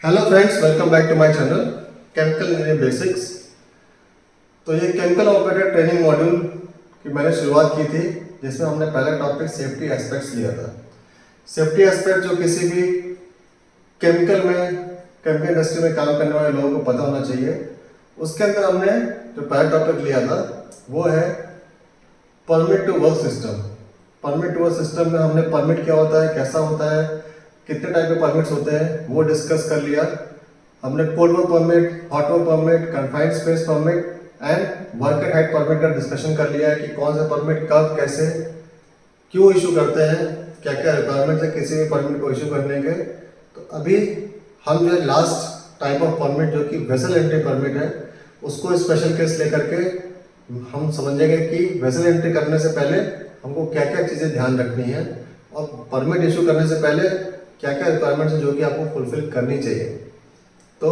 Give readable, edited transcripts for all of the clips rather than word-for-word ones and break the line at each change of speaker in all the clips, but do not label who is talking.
Hello friends, welcome back to my channel chemical engineering basics. तो ये chemical operator training module की मैंने शुरुआत की थी, जिसमें हमने पहला टॉपिक सेफ्टी एस्पेक्ट्स लिया था। सेफ्टी एस्पेक्ट जो किसी भी केमिकल इंडस्ट्री में काम करने वाले लोगों को पता होना चाहिए। उसके अंदर हमने जो पहला टॉपिक लिया था वो है permit to work system. Permit to work system में हमने परमिट क्या होता है, कैसा होता है, कितने टाइप के परमिट्स होते हैं वो डिस्कस कर लिया। हमने cold work permit, hot work permit, confined space permit and work at height permit का डिस्कशन कर लिया है कि कौन सा परमिट कब कैसे क्यों इशू करते हैं, क्या क्या रिक्वायरमेंट है किसी भी परमिट को इशू करने के। तो अभी हम जो है लास्ट टाइप ऑफ परमिट जो कि वेसल एंट्री परमिट है, उसको स्पेशल केस लेकर के हम समझेंगे कि वेसल एंट्री करने से पहले हमको क्या क्या चीज़ें ध्यान रखनी है और परमिट इशू करने से पहले क्या क्या रिक्वायरमेंट्स है जो कि आपको फुलफिल करनी चाहिए। तो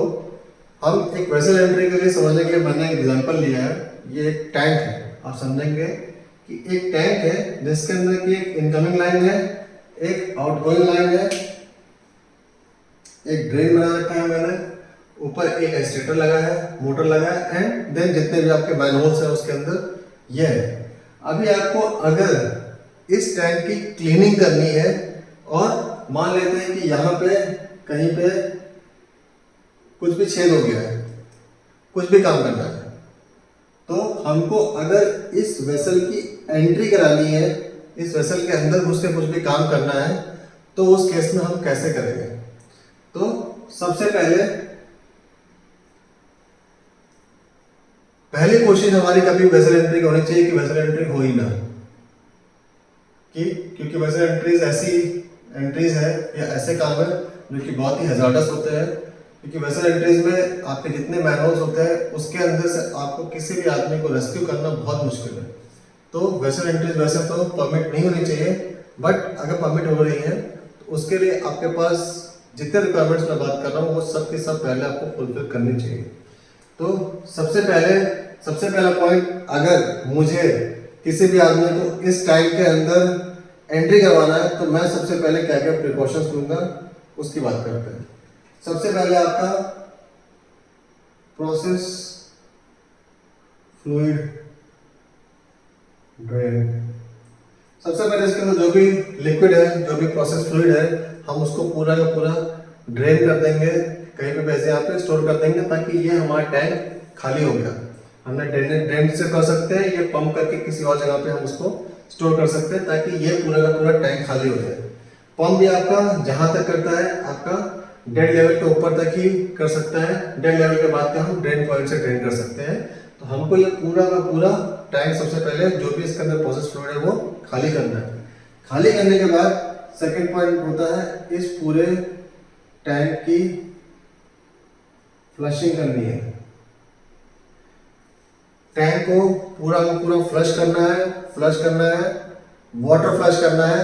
हम एक वेसल एंट्री के लिए समझने के लिए मैंने एक एग्जांपल लिया है। ये एक टैंक है, आप समझेंगे कि एक टैंक है जिसके अंदर की एक इनकमिंग लाइन है, एक आउटगोइंग लाइन है, एक ड्रेन बना रखा है मैंने, ऊपर एक एस्टेटर लगा है, मोटर लगा है एंड देन जितने भी आपके मैनहोल्स हैं उसके अंदर ये है। अभी आपको अगर इस टैंक की क्लीनिंग करनी है और मान लेते हैं कि यहाँ पे कहीं पे कुछ भी छेद हो गया है, कुछ भी काम करना है, तो हमको अगर इस वेसल की एंट्री करानी है, इस वेसल के अंदर घुस के कुछ भी काम करना है, तो उस केस में हम कैसे करेंगे। तो सबसे पहली कोशिश हमारी कभी वेसल एंट्री की होनी चाहिए कि वेसल एंट्री हो ही ना, क्योंकि वेसल एंट्रीज ऐसी एंट्रीज है या ऐसे काम है जो कि बहुत ही हजार्डस होते हैं। क्योंकि वेसल एंट्रीज में आपके जितने मैनहोल्स होते हैं उसके अंदर से आपको किसी भी आदमी को रेस्क्यू करना बहुत मुश्किल है। तो वेसल एंट्रीज वैसे तो परमिट नहीं होनी चाहिए, बट अगर परमिट हो रही है तो उसके लिए आपके पास जितने रिक्वायरमेंट्स मैं बात कर रहा हूँ वो सब के सब पहले आपको फुलफिल करनी चाहिए। तो सबसे पहला पॉइंट, अगर मुझे किसी भी आदमी को इस टाइम के अंदर एंट्री करवाना है तो मैं सबसे पहले क्या क्या प्रिकॉशंस लूंगा उसकी बात करते हैं। सबसे पहले आपका प्रोसेस फ्लूइड ड्रेन। सबसे पहले इसके अंदर जो भी लिक्विड है, जो भी प्रोसेस फ्लूइड है, हम उसको पूरा का पूरा ड्रेन कर देंगे, कहीं पे वैसे यहाँ पे स्टोर कर देंगे ताकि ये हमारा टैंक खाली हो गया। हमने ड्रेन से कर सकते हैं, ये पंप करके किसी और जगह पे हम उसको स्टोर कर सकते हैं ताकि ये पूरा का पूरा टैंक खाली हो जाए। पंप भी आपका जहां तक करता है आपका डेड लेवल के ऊपर तक ही कर सकता है, डेड लेवल के बाद का हम ड्रेन पॉइंट से ड्रेन कर सकते हैं। तो हमको ये पूरा का पूरा टैंक सबसे पहले जो भी इसके अंदर प्रोसेस फ्लूइड है वो खाली करना है। खाली करने के बाद सेकेंड पॉइंट होता है इस पूरे टैंक की फ्लशिंग करनी है। टैंक को पूरा का पूरा फ्लश करना है, वाटर फ्लश करना है।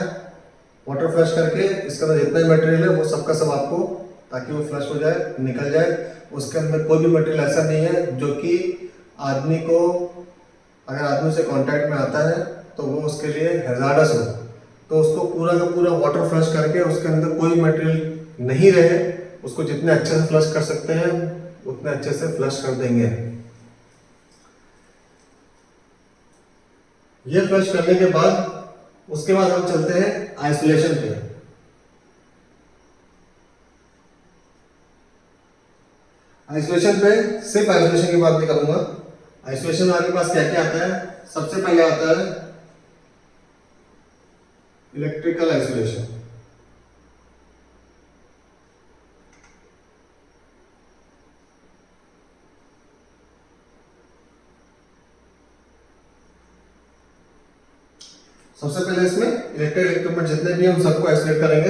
वाटर फ्लश करके इसके अंदर जितना मटेरियल है वो सबका सब आपको, ताकि वो फ्लश हो जाए, निकल जाए। उसके अंदर कोई भी मटेरियल ऐसा नहीं है जो कि आदमी को, अगर आदमी से कांटेक्ट में आता है तो वो उसके लिए हैजार्डस हो। तो उसको पूरा का पूरा वाटर फ्लश करके उसके अंदर कोई मटेरियल नहीं रहे, उसको जितने अच्छे से फ्लश कर सकते हैं उतने अच्छे से फ्लश कर देंगे। ये फ्लश करने के बाद उसके बाद हम चलते हैं आइसोलेशन पे। सिर्फ आइसोलेशन की बात नहीं करूंगा। आइसोलेशन में आपके पास क्या क्या आता है, सबसे पहले आता है इलेक्ट्रिकल आइसोलेशन। सबसे पहले इसमें इलेक्ट्रिकल इक्विपमेंट जितने भी हम सबको आइसोलेट करेंगे।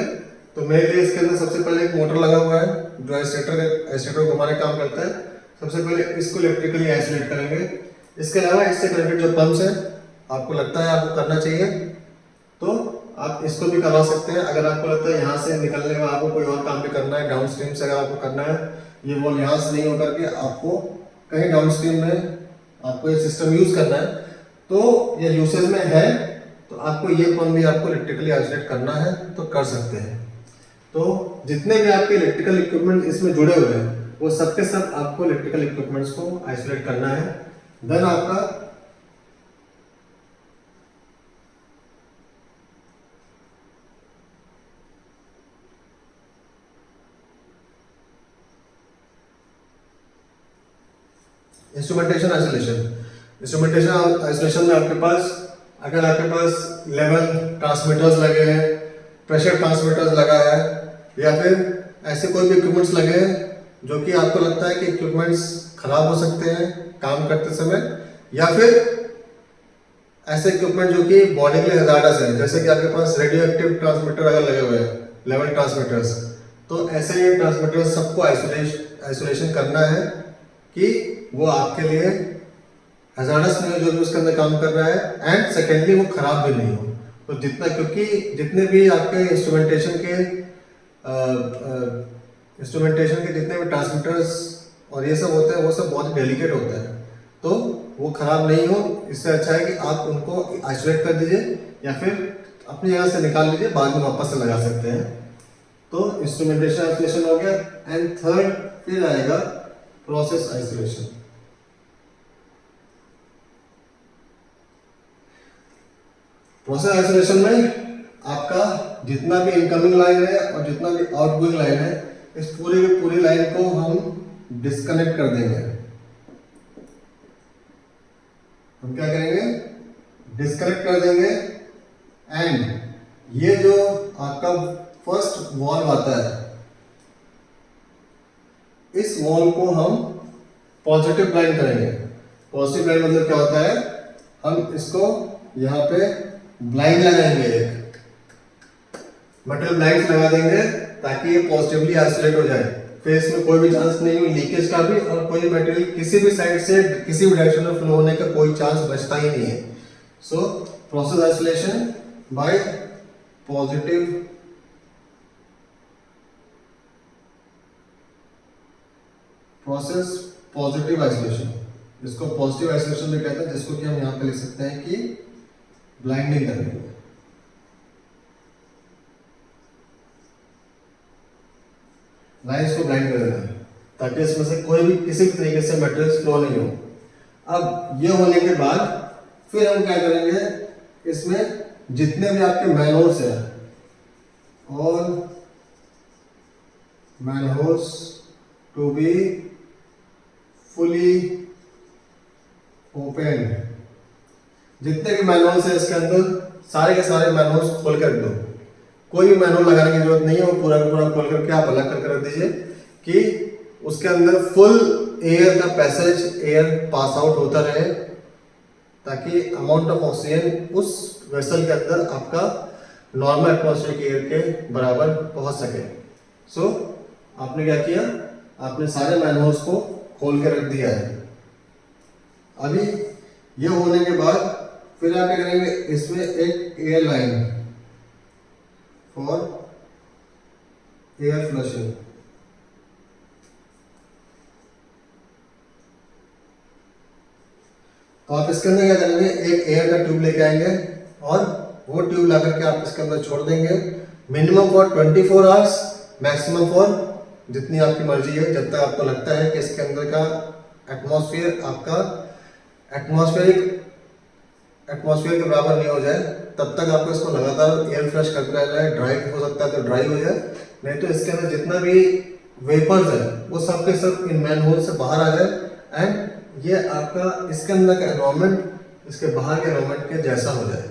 तो मेरे लिए इसके अंदर सबसे पहले एक मोटर लगा हुआ है जो आइसोलेटर को घुमाने का काम करता है। सबसे पहले इसको इलेक्ट्रिकली आइसोलेट करेंगे। इसके अलावा इससे कनेक्टेड जो पंप्स है, आपको लगता है आपको करना चाहिए तो आप इसको भी करवा सकते हैं। अगर आपको लगता है यहाँ से निकलने में आपको कोई और काम भी करना है, डाउन स्ट्रीम से अगर आपको करना है, ये वॉल यहाँ से नहीं होकर के आपको कहीं डाउन स्ट्रीम में आपको ये सिस्टम यूज करना है, तो ये यूसेज में है तो आपको ये पंप भी आपको इलेक्ट्रिकली आइसोलेट करना है तो कर सकते हैं। तो जितने भी आपके इलेक्ट्रिकल इक्विपमेंट इसमें जुड़े हुए हैं वो सब के सब आपको इलेक्ट्रिकल इक्विपमेंट्स को आइसोलेट करना है। देन आपका इंस्ट्रूमेंटेशन आइसोलेशन में आपके पास अगर आपके पास लेवल ट्रांसमीटर्स लगे हैं, प्रेशर ट्रांसमीटर्स लगा है, या फिर ऐसे कोई भी इक्विपमेंट्स लगे हैं जो कि आपको लगता है कि इक्विपमेंट्स खराब हो सकते हैं काम करते समय, या फिर ऐसे इक्विपमेंट जो कि बॉडी के लिए हजार्डस है, जैसे कि आपके पास रेडियो एक्टिव ट्रांसमीटर अगर लगे हुए हैं, लेवल ट्रांसमीटर्स, तो ऐसे ये ट्रांसमीटर्स सबको आइसोलेशन करना है कि वो आपके लिए हजार्डस नहीं हो जो भी उसके अंदर काम कर रहा है, एंड सेकेंडली वो खराब भी नहीं हो। तो जितना, क्योंकि जितने भी आपके इंस्ट्रूमेंटेशन के जितने भी ट्रांसमीटर्स और ये सब होते हैं वो सब बहुत डेलिकेट होते हैं, तो वो खराब नहीं हो, इससे अच्छा है कि आप उनको आइसोलेट कर दीजिए या फिर अपनी जगह से निकाल लीजिए, बाद में वापस से लगा सकते हैं। तो इंस्ट्रूमेंटेशन आइसोलेशन हो गया। एंड थर्ड फिर आएगा प्रोसेस आइसोलेशन। प्रोसेस आइसोलेशन में आपका जितना भी इनकमिंग लाइन है और जितना भी आउटगोइंग लाइन है, इस पूरी की पूरी लाइन को हम डिस्कनेक्ट कर देंगे। हम क्या करेंगे? डिस्कनेक्ट कर देंगे। एंड ये जो आपका फर्स्ट वॉल्व आता है, इस वॉल्व को हम पॉजिटिव ब्लाइंड करेंगे। पॉजिटिव ब्लाइंड मतलब क्या होता है? हम इसको यहाँ पे ब्लाइंड लगाएंगे, एक मेटल ब्लाइंड लगा देंगे ताकि ये पॉजिटिवली आइसोलेट हो जाए, फिर इसमें कोई भी चांस नहीं हो लीकेज का भी, और कोई मटेरियल किसी भी साइड से किसी भी डायरेक्शन में फ्लो होने का कोई चांस बचता ही नहीं है। So process isolation bye positive isolation, इसको पॉजिटिव आइसोलेशन भी कहते हैं, जिसको कि हम यहाँ पे लिख सकते हैं कि ब्लाइंडिंग करनी है। लाइन्स को ब्लाइंड कर देना ताकि इसमें से कोई भी किसी भी तरीके से मटेरियल फ्लो नहीं हो। अब ये होने के बाद फिर हम क्या करेंगे? इसमें जितने भी आपके मैनहोल्स हैं, all manholes to be fully open, जितने भी मैनहोल्स हैं इसके अंदर सारे के सारे मैनहोल्स खोल कर दो। कोई भी मैनहोल लगाने की जरूरत नहीं है, वो पूरा का पूरा खोल करके आप अलग करके रख दीजिए कि उसके अंदर फुल एयर का पैसेज, एयर पास आउट होता रहे, ताकि अमाउंट ऑफ ऑक्सीजन उस वेसल के अंदर आपका नॉर्मल एटमॉस्फेरिक एयर के बराबर पहुंच सके। सो आपने क्या किया? आपने सारे मैनहोल्स को खोल के रख दिया है। अभी ये होने के बाद फिर आप क्या करेंगे? इसमें एक air line for air flushing, तो आप इसके अंदर क्या करेंगे? एक एयर का ट्यूब लेके आएंगे और वो ट्यूब ला करके आप इसके अंदर छोड़ देंगे, minimum for 24 hours, maximum for जितनी आपकी मर्जी है, जब तक आपको लगता है कि इसके अंदर का एटमॉस्फेयर आपका एटमॉस्फेयर के बराबर नहीं हो जाए, तब तक आपको इसको लगातार एयर फ्लश करते रहना है। ड्राई हो सकता है तो ड्राई हो जाए, नहीं तो इसके अंदर जितना भी वेपर्स है वो सब के सब इन मैनहोल से बाहर आ जाए, एंड ये आपका इसके अंदर का एनवायरमेंट इसके बाहर के एनवायरमेंट के जैसा हो जाए,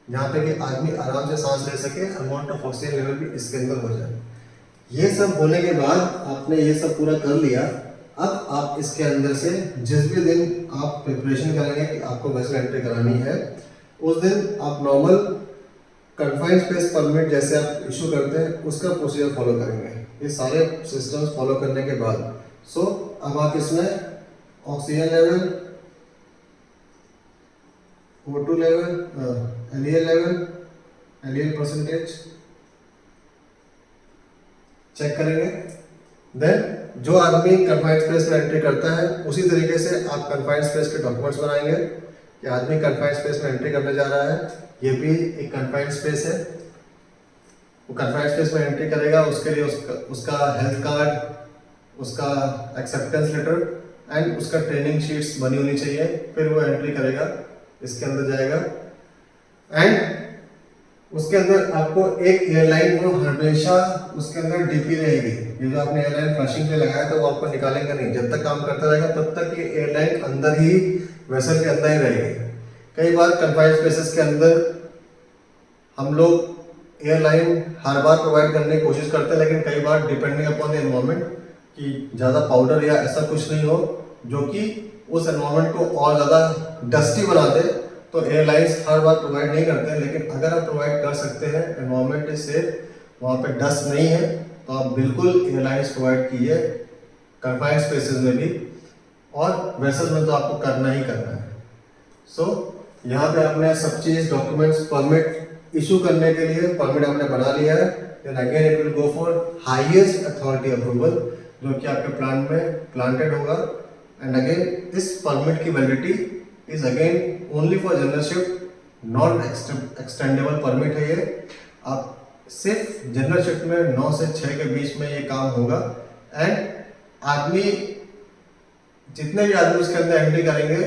जहाँ पे कि आदमी आराम से सांस ले सके, अमाउंट ऑफ ऑक्सीजन लेवल भी इसके अंदर हो जाए। ये सब होने के बाद आपने ये सब पूरा कर लिया। अब आप इसके अंदर से जिस भी दिन आप प्रिपरेशन करेंगे कि आपको वेसल एंट्री करानी है, उस दिन आप नॉर्मल कन्फाइंड स्पेस परमिट जैसे आप इशू करते हैं उसका प्रोसीजर फॉलो करेंगे। ये सारे सिस्टम्स फॉलो करने के बाद अब आप इसमें oxygen level, O2 level, LEL level, LEL percentage check करेंगे। देन जो आदमी कन्फाइंड स्पेस में एंट्री करता है उसी तरीके से आप कन्फाइंड स्पेस के डॉक्यूमेंट्स बनाएंगे कि आदमी कन्फाइंड स्पेस में एंट्री करने जा रहा है, ये भी एक कन्फाइंड स्पेस है, वो कन्फाइंड स्पेस में एंट्री करेगा, उसके लिए उसका हेल्थ कार्ड, उसका एक्सेप्टेंस लेटर एंड उसका ट्रेनिंग शीट्स बनी होनी चाहिए, फिर वो एंट्री करेगा, इसके अंदर जाएगा। एंड उसके अंदर आपको एक एयरलाइन वो हमेशा उसके अंदर डीपी रहेगी। ये जो आपने एयरलाइन फ्लशिंग पे लगाया था वो आपको निकालेंगे नहीं, जब तक काम करता रहेगा तब तक ये एयरलाइन अंदर ही वेसल के अंदर ही रहेगी। कई बार कन्फाइंड स्पेसेस के अंदर हम लोग एयरलाइन हर बार प्रोवाइड करने की कोशिश करते हैं, लेकिन कई बार डिपेंडिंग अपॉन द एनवायरनमेंट कि ज़्यादा पाउडर या ऐसा कुछ नहीं हो जो कि उस एनवायरनमेंट को और ज़्यादा डस्टी बना दे, तो एयरलाइंस हर बार प्रोवाइड नहीं करते हैं। लेकिन अगर आप प्रोवाइड कर सकते हैं, एनवायरनमेंट इज सेफ, वहाँ पे डस्ट नहीं है, तो आप बिल्कुल एयरलाइंस प्रोवाइड कीजिए कन्फाइंड स्पेसेस में भी, और वेसल में तो आपको करना ही करना है। सो यहाँ पे आपने सब चीज़ डॉक्यूमेंट्स परमिट इशू करने के लिए परमिट आपने बना लिया है। Then again it will go for highest authority approval, जो कि आपके प्लांट में प्लांटेड होगा। एंड अगेन इस परमिट की validity is again only for general shift, non extendable permit है ये। आप सिर्फ जनरल शिफ्ट में 9 से 6 के बीच में ये काम होगा। एंड आदमी, जितने भी आदमी उसके अंदर एंट्री करेंगे,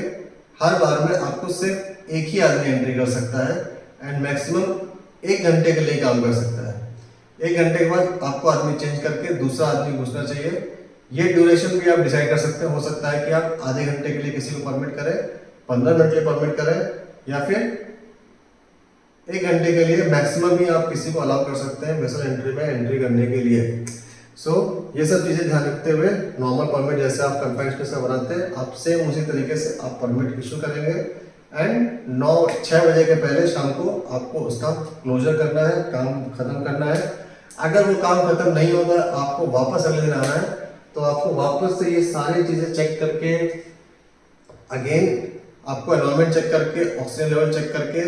हर बार में आपको सिर्फ एक ही आदमी एंट्री कर सकता है एंड मैक्सिमम 1 घंटे के लिए काम कर सकता है। 1 घंटे के बाद आपको आदमी चेंज करके दूसरा आदमी घुसना चाहिए। ये ड्यूरेशन भी आप डिसाइड कर सकते हैं। हो सकता है कि आप आधे घंटे के लिए किसी को परमिट करें, 15 मिनट के लिए परमिट करें, या फिर 1 घंटे के लिए मैक्सिमम ही आप किसी को अलाउ कर सकते हैं वेसल एंट्री में एंट्री करने के लिए। सो ये सब चीज़ें ध्यान रखते हुए नॉर्मल परमिट जैसे आप कन्फाइंड स्पेस में बनाते हैं, आप सेम उसी तरीके से आप परमिट इशू करेंगे। एंड 6 बजे के पहले शाम को आपको उसका क्लोजर करना है, काम खत्म करना है। अगर वो काम खत्म नहीं होता, आपको वापस अगले दिन आना है, तो आपको वापस से ये सारी चीज़ें चेक करके, अगेन आपको एनवायरनमेंट चेक करके, ऑक्सीजन लेवल चेक करके,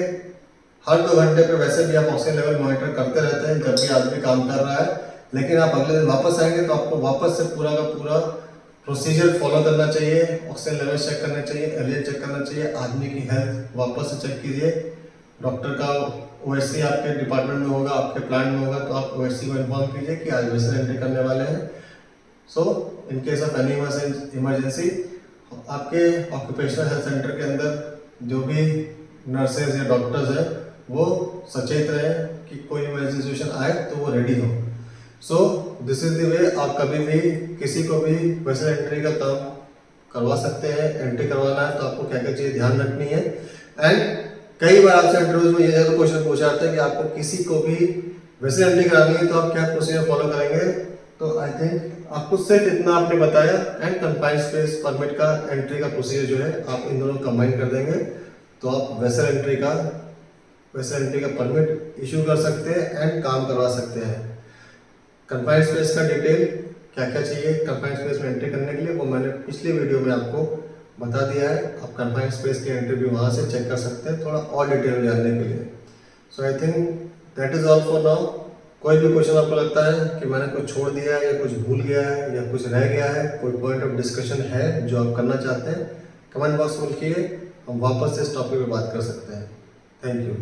हर 2 घंटे पे वैसे भी आप ऑक्सीजन लेवल मॉनिटर करते रहते हैं जब भी आदमी काम कर रहा है। लेकिन आप अगले दिन वापस आएंगे तो आपको वापस से पूरा का पूरा प्रोसीजर फॉलो करना चाहिए। ऑक्सीजन लेवल चेक करना चाहिए, एलएच चेक करना चाहिए, आदमी की हेल्थ वापस से चेक कीजिए। डॉक्टर का ओएससी आपके डिपार्टमेंट में होगा, आपके प्लांट में होगा, तो आप ओएससी को इन्फॉर्म कीजिए कि आज वेसल एंट्री करने वाले हैं। So in case of any emergency, आपके ऑक्यूपेशनल हेल्थ सेंटर के अंदर जो भी नर्सेज या डॉक्टर्स हैं वो सचेत रहें कि कोई इमरजेंसी सिचुएशन आए तो वो रेडी हो। So this is the way आप कभी भी किसी को भी वेसल एंट्री का काम करवा सकते हैं। एंट्री करवाना है तो आपको क्या क्या चीज़ें ध्यान रखनी है। एंड कई बार आपसे इंटरव्यूज में ये ज़रूर क्वेश्चन पूछा जाता है कि आपको किसी को भी वेसल एंट्री करानी है तो आप क्या प्रोसीजर फॉलो करेंगे। तो आई थिंक आपको सिर्फ इतना आपने बताया। एंड कन्फाइंड स्पेस परमिट का एंट्री का प्रोसीजर जो है आप इन दोनों कंबाइन कर देंगे तो आप वेसल एंट्री का परमिट इशू कर सकते हैं एंड काम करवा सकते हैं। कन्फाइंड स्पेस का डिटेल क्या क्या चाहिए कन्फाइंड स्पेस में एंट्री करने के लिए वो मैंने पिछली वीडियो में आपको बता दिया है। आप कन्फाइंड स्पेस की एंट्री भी वहाँ से चेक कर सकते हैं थोड़ा और डिटेल में जानने के लिए। So I think that is all for now. कोई भी क्वेश्चन आपको लगता है कि मैंने कुछ छोड़ दिया है या कुछ भूल गया है या कुछ रह गया है, कोई पॉइंट ऑफ डिस्कशन है जो आप करना चाहते हैं, कमेंट बॉक्स में लिखिए, हम वापस से इस टॉपिक पे बात कर सकते हैं। Thank you.